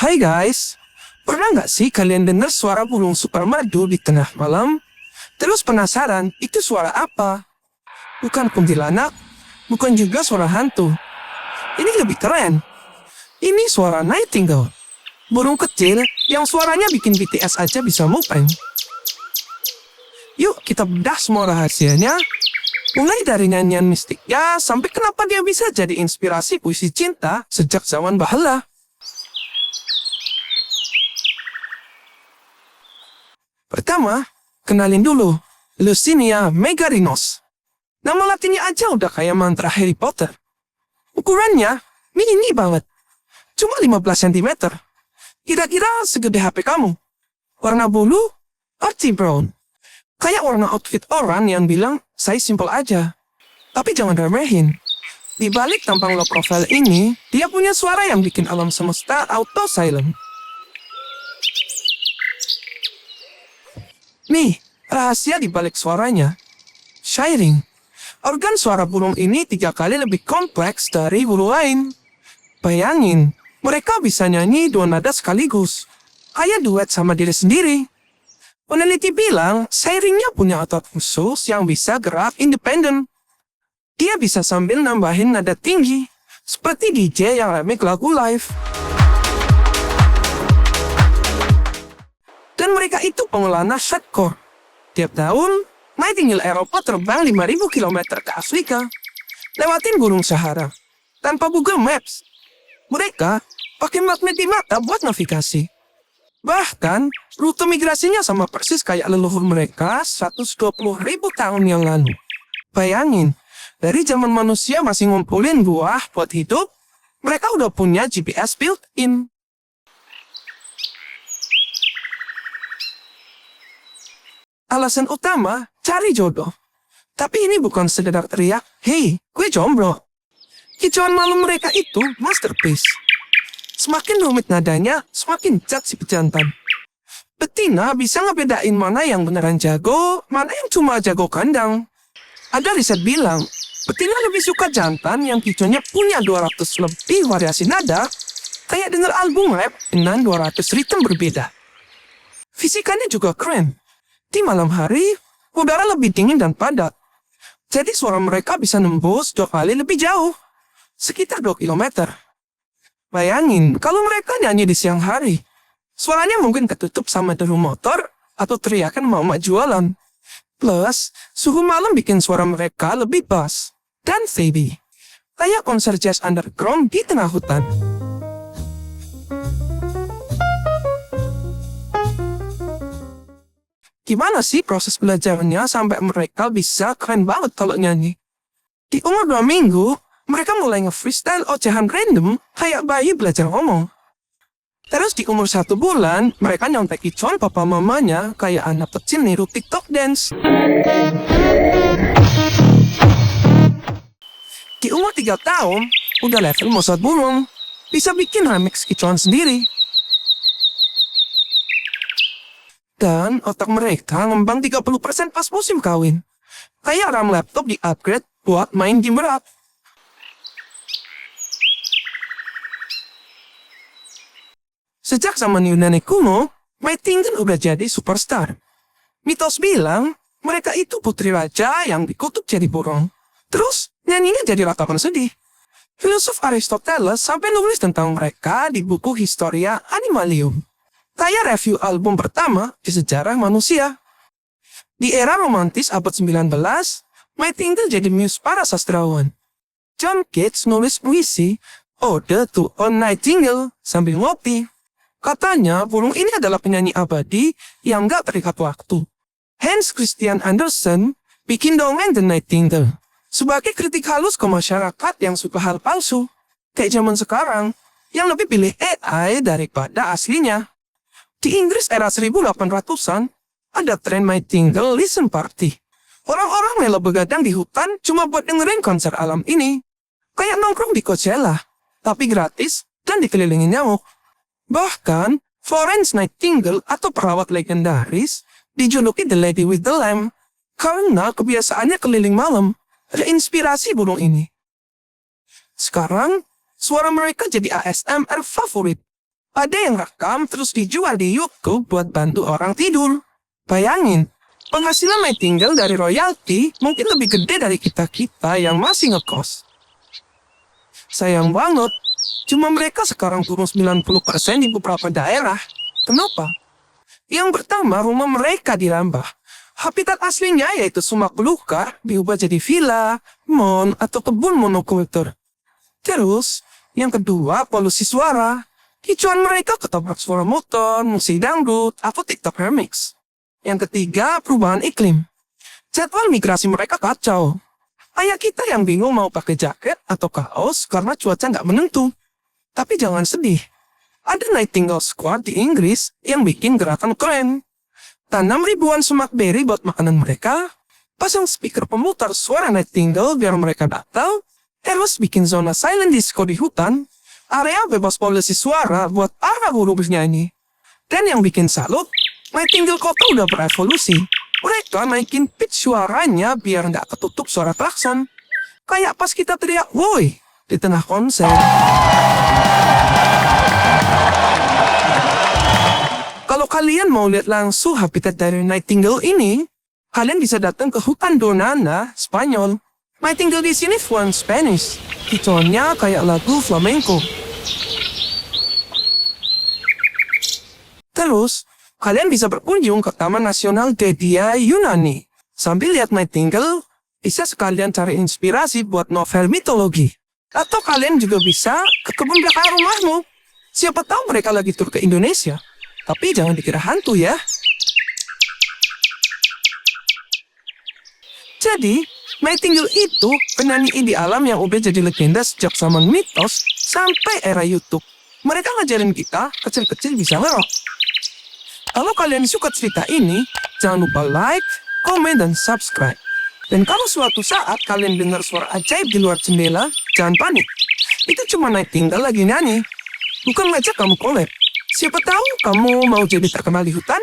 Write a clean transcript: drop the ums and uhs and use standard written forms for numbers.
Hai guys, pernah nggak sih kalian dengar suara burung super merdu di tengah malam? Terus penasaran, itu suara apa? Bukan kuntilanak, bukan juga suara hantu. Ini lebih keren. Ini suara nightingale. Burung kecil yang suaranya bikin BTS aja bisa mupeng. Yuk kita bedah semua rahasianya. Mulai dari nyanyian mistiknya sampai kenapa dia bisa jadi inspirasi puisi cinta sejak zaman bahula. Pertama, kenalin dulu, Lucinia megarinos. Nama latinnya aja udah kayak mantra Harry Potter. Ukurannya mini banget, cuma 15 cm. Kira-kira segede HP kamu. Warna bulu, archie brown. Kayak warna outfit orang yang bilang, saya simple aja. Tapi jangan remehin. Di balik tampang low profile ini, dia punya suara yang bikin alam semesta auto silent. Nih, rahasia di balik suaranya. Shiring. Organ suara burung ini 3 kali lebih kompleks dari burung lain. Bayangin, mereka bisa nyanyi 2 nada sekaligus. Kayak duet sama diri sendiri. Peneliti bilang, shiringnya punya otot khusus yang bisa gerak independen. Dia bisa sambil nambahin nada tinggi, seperti DJ yang remix lagu live. Dan mereka itu pengelola shotcore. Tiap tahun, Nightingale Eropa terbang 5.000 km ke Afrika, lewatin Gunung Sahara, tanpa Google Maps. Mereka pakai magnet di mata buat navigasi. Bahkan, rute migrasinya sama persis kayak leluhur mereka 120.000 tahun yang lalu. Bayangin, dari zaman manusia masih ngumpulin buah buat hidup, mereka udah punya GPS built-in. Alasan utama, cari jodoh. Tapi ini bukan sekedar teriak, "Hei, gue jomblo." Kicauan malam mereka itu masterpiece. Semakin rumit nadanya, semakin cat si pejantan. Betina bisa ngebedain mana yang beneran jago, mana yang cuma jago kandang. Ada riset bilang, betina lebih suka jantan yang kicaunya punya 200 lebih variasi nada, kayak denger album rap dengan 200 ritme berbeda. Fisikanya juga keren. Di malam hari, udara lebih dingin dan padat. Jadi suara mereka bisa nembus 2 kali lebih jauh, sekitar 2 km. Bayangin, kalau mereka nyanyi di siang hari, suaranya mungkin ketutup sama deru motor atau teriakan mama jualan. Plus, suhu malam bikin suara mereka lebih bass dan baby. Kayak konser jazz underground di tengah hutan. Gimana sih proses belajarnya sampai mereka bisa keren banget kalau nyanyi? Di umur 2 minggu, mereka mulai nge-freestyle ocehan random kayak bayi belajar ngomong. Terus di umur 1 bulan, mereka nyontek icon papa mamanya kayak anak kecil niru TikTok dance. Di umur 3 tahun, udah level Mozart burung, bisa bikin remix icon sendiri. Dan otak mereka ngembang 30% pas musim kawin. Kayak RAM laptop di-upgrade buat main game berat. Sejak zaman Yunani kuno, Nightingale udah jadi superstar. Mitos bilang, mereka itu putri raja yang dikutuk jadi burung. Terus, nyanyinya jadi ratapan sedih. Filosof Aristoteles sampai nulis tentang mereka di buku Historia Animalium. Kayak review album pertama di sejarah manusia. Di era romantis abad 19, Nightingale jadi muse para sastrawan. John Keats nulis puisi Ode to a Nightingale sambil ngopi. Katanya burung ini adalah penyanyi abadi yang gak terikat waktu. Hans Christian Andersen bikin dongeng The Nightingale sebagai kritik halus ke masyarakat yang suka hal palsu. Kayak zaman sekarang, yang lebih pilih AI daripada aslinya. Di Inggris era 1800-an, ada tren Nightingale Listen Party. Orang-orang rela begadang di hutan cuma buat dengerin konser alam ini. Kayak nongkrong di Coachella, tapi gratis dan dikelilingi nyamuk. Bahkan, Florence Nightingale atau perawat legendaris dijuluki The Lady with the Lamb karena kebiasaannya keliling malam, reinspirasi burung ini. Sekarang, suara mereka jadi ASMR favorit. Ada yang rekam terus dijual di YouTube buat bantu orang tidur. Bayangin, penghasilan Nightingale dari royalti mungkin lebih gede dari kita-kita yang masih ngekos. Sayang banget, cuma mereka sekarang turun 90% di beberapa daerah. Kenapa? Yang pertama, rumah mereka dirambah. Habitat aslinya yaitu sumak belukar diubah jadi villa, mall, atau kebun monokultur. Terus, yang kedua, polusi suara. Kicauan mereka ketabrak suara motor, musik dangdut, atau TikTok remix. Yang ketiga, perubahan iklim. Jadwal migrasi mereka kacau. Kayak kita yang bingung mau pakai jaket atau kaos karena cuaca nggak menentu. Tapi jangan sedih. Ada Nightingale Squad di Inggris yang bikin gerakan keren. Tanam ribuan sumak beri buat makanan mereka, pasang speaker pemutar suara Nightingale biar mereka datang, terus bikin zona silent disco di hutan, area bebas polusi suara buat para guru bernyanyi. Dan yang bikin salut, Nightingale kota udah berevolusi. Mereka naikin pitch suaranya biar nggak ketutup suara klakson. Kayak pas kita teriak "woi" di tengah konser. Kalau kalian mau lihat langsung habitat dari Nightingale ini, kalian bisa datang ke hutan Donana, Spanyol. Nightingale di sini fluent Spanish. Kicauannya kayak lagu flamenco. Terus, kalian bisa berkunjung ke Taman Nasional Dedia Yunani. Sambil lihat Nightingale, bisa sekalian cari inspirasi buat novel mitologi. Atau kalian juga bisa ke kebun belakang rumahmu. Siapa tahu mereka lagi tur ke Indonesia. Tapi jangan dikira hantu ya. Jadi, Nightingale itu penyanyi indie alam yang udah jadi legenda sejak zaman mitos sampai era YouTube. Mereka ngajarin kita kecil-kecil bisa ngerok. Kalau kalian suka cerita ini, jangan lupa like, komen, dan subscribe. Dan kalau suatu saat kalian dengar suara ajaib di luar jendela, jangan panik. Itu cuma Nightingale lagi nyanyi. Bukan ngajak kamu collab. Siapa tahu kamu mau jadi terkenal di hutan?